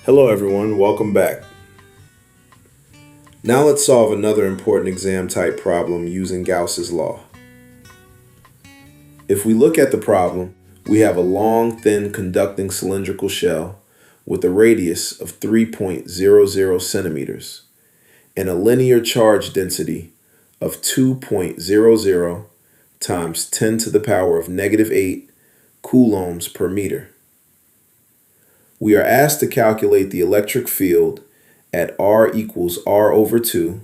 Hello everyone, welcome back. Now let's solve another important exam type problem using Gauss's law. If we look at the problem, we have a long, thin conducting cylindrical shell with a radius of 3.00 centimeters and a linear charge density of 2.00 times 10 to the power of negative 8 coulombs per meter. We are asked to calculate the electric field at R equals R over 2,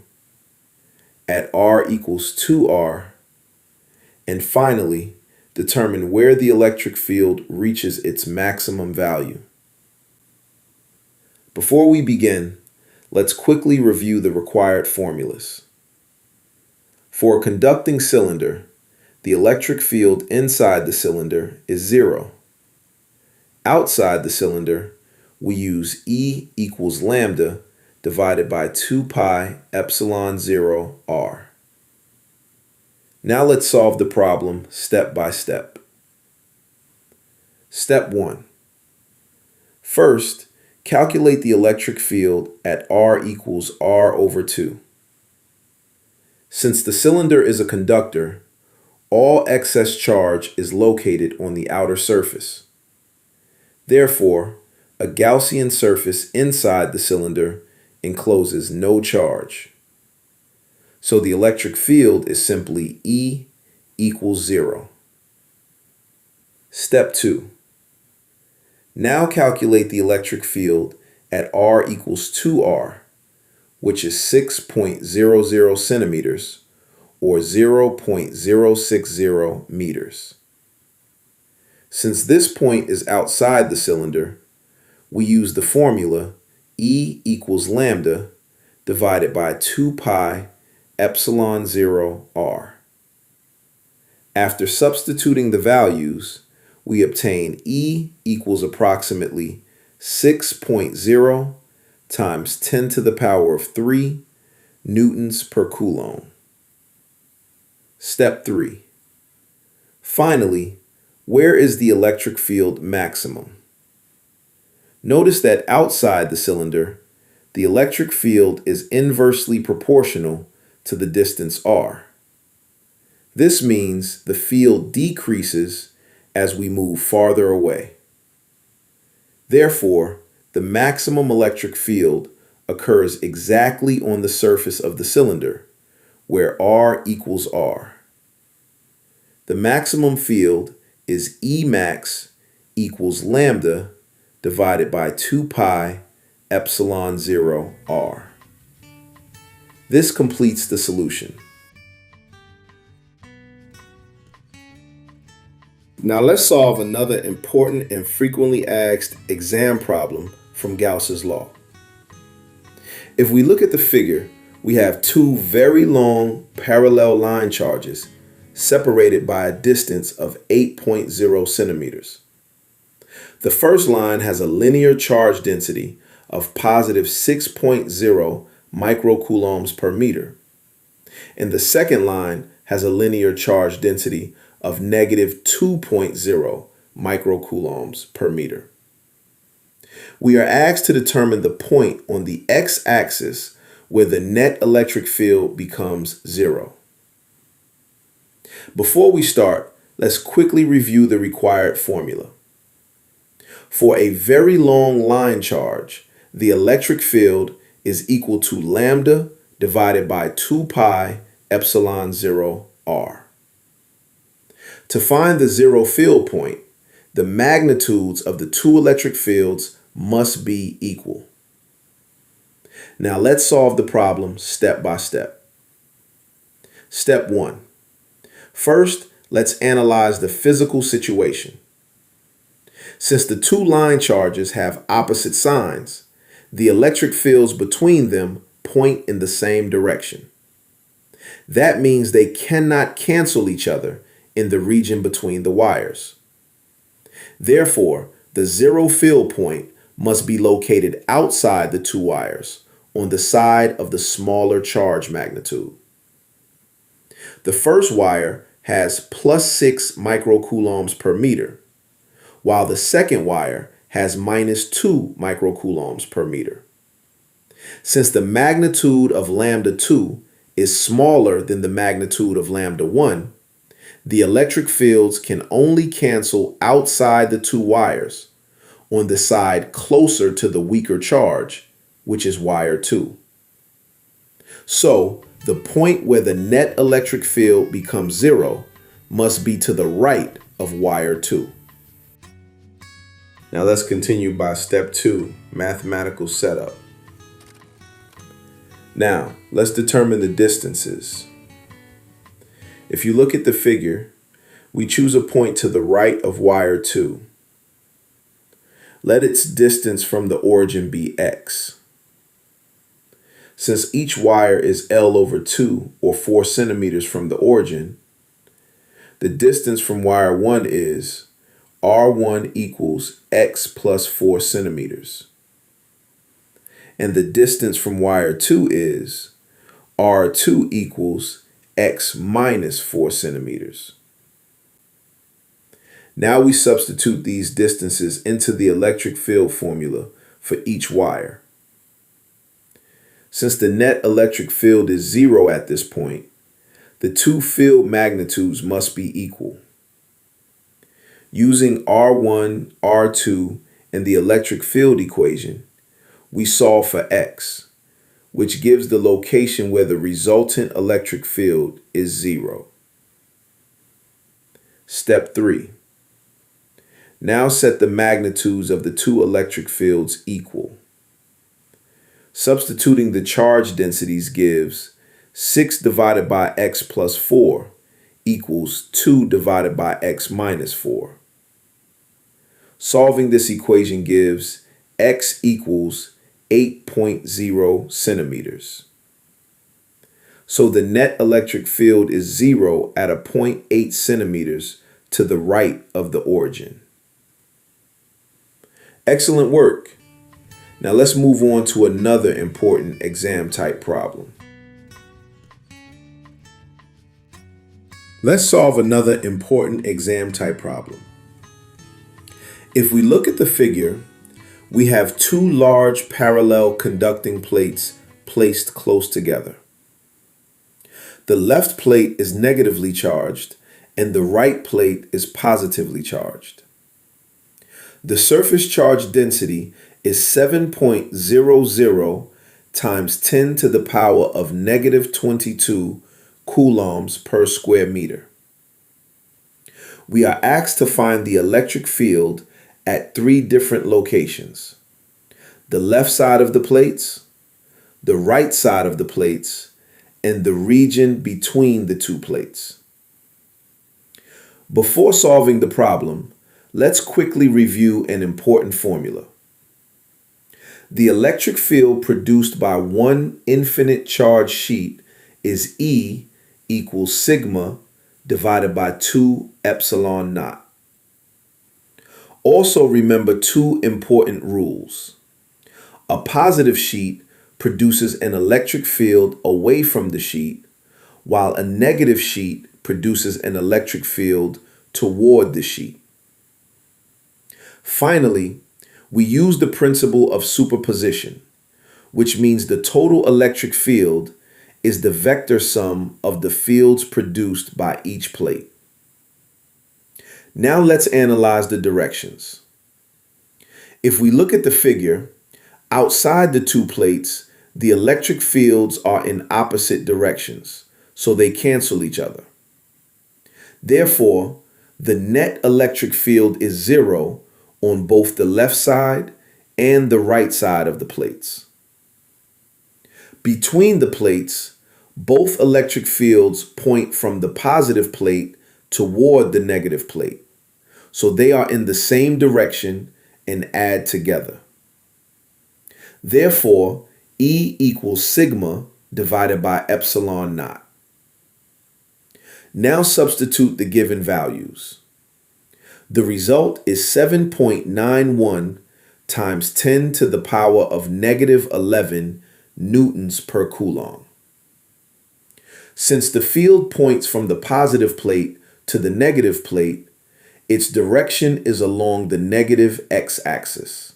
at R equals 2R, and finally, determine where the electric field reaches its maximum value. Before we begin, let's quickly review the required formulas. For a conducting cylinder, the electric field inside the cylinder is 0. Outside the cylinder, we use E equals lambda divided by 2 pi epsilon 0 r. Now let's solve the problem step by step. Step 1. First, calculate the electric field at R equals R over 2. Since the cylinder is a conductor, all excess charge is located on the outer surface. Therefore, a Gaussian surface inside the cylinder encloses no charge. So the electric field is simply E equals 0. Step 2. Now calculate the electric field at R equals 2R, which is 6.00 centimeters or 0.060 meters. Since this point is outside the cylinder, we use the formula E equals lambda divided by 2 pi epsilon 0 r. After substituting the values, we obtain E equals approximately 6.0 times 10 to the power of 3 newtons per coulomb. Step 3. Finally, where is the electric field maximum? Notice that outside the cylinder, the electric field is inversely proportional to the distance r. This means the field decreases as we move farther away. Therefore, the maximum electric field occurs exactly on the surface of the cylinder, where R equals R. The maximum field is E max equals lambda divided by 2 pi epsilon 0 r. This completes the solution. Now let's solve another important and frequently asked exam problem from Gauss's law. If we look at the figure, we have two very long parallel line charges separated by a distance of 8.0 centimeters. The first line has a linear charge density of positive 6.0 microcoulombs per meter, and the second line has a linear charge density of negative 2.0 microcoulombs per meter. We are asked to determine the point on the x-axis where the net electric field becomes 0. Before we start, let's quickly review the required formula. For a very long line charge, the electric field is equal to lambda divided by 2 pi epsilon 0 r. To find the zero field point, the magnitudes of the two electric fields must be equal. Now let's solve the problem step by step. Step 1. First, let's analyze the physical situation. Since the two line charges have opposite signs, the electric fields between them point in the same direction. That means they cannot cancel each other in the region between the wires. Therefore, the zero field point must be located outside the two wires on the side of the smaller charge magnitude. The first wire has plus 6 microcoulombs per meter, while the second wire has -2 microcoulombs per meter. Since the magnitude of lambda 2 is smaller than the magnitude of lambda 1, the electric fields can only cancel outside the two wires on the side closer to the weaker charge, which is wire 2. So, the point where the net electric field becomes 0 must be to the right of wire 2. Now let's continue by step 2, mathematical setup. Now, let's determine the distances. If you look at the figure, we choose a point to the right of wire 2. Let its distance from the origin be x. Since each wire is L/2, or 4 centimeters from the origin, the distance from wire 1 is R1 equals x plus 4 centimeters. And the distance from wire 2 is R2 equals x minus 4 centimeters. Now we substitute these distances into the electric field formula for each wire. Since the net electric field is 0 at this point, the two field magnitudes must be equal. Using R1, R2, and the electric field equation, we solve for x, which gives the location where the resultant electric field is 0. Step 3. Now set the magnitudes of the two electric fields equal. Substituting the charge densities gives 6 divided by x plus 4 equals 2 divided by x minus 4. Solving this equation gives x equals 8.0 centimeters. So the net electric field is 0 at a 0.8 centimeters to the right of the origin. Excellent work. Now let's move on to another important exam type problem. Let's solve another important exam type problem. If we look at the figure, we have two large parallel conducting plates placed close together. The left plate is negatively charged and the right plate is positively charged. The surface charge density is 7.00 times 10 to the power of -22 coulombs per square meter. We are asked to find the electric field at 3 different locations: the left side of the plates, the right side of the plates, and the region between the two plates. Before solving the problem, let's quickly review an important formula. The electric field produced by one infinite charge sheet is E equals sigma divided by 2 epsilon naught. Also remember two important rules. A positive sheet produces an electric field away from the sheet, while a negative sheet produces an electric field toward the sheet. Finally, we use the principle of superposition, which means the total electric field is the vector sum of the fields produced by each plate. Now let's analyze the directions. If we look at the figure, outside the two plates, the electric fields are in opposite directions, so they cancel each other. Therefore, the net electric field is 0 on both the left side and the right side of the plates. Between the plates, both electric fields point from the positive plate toward the negative plate, so they are in the same direction and add together. Therefore, E equals sigma divided by epsilon naught. Now substitute the given values. The result is 7.91 times 10 to the power of -11 newtons per coulomb. Since the field points from the positive plate to the negative plate, Its direction is along the negative x-axis.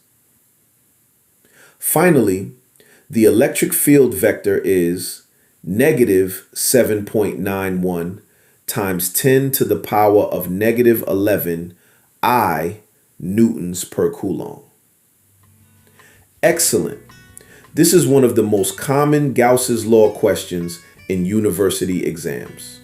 Finally, the electric field vector is negative 7.91 times 10 to the power of negative 11 I newtons per coulomb. Excellent. This is one of the most common Gauss's law questions in university exams.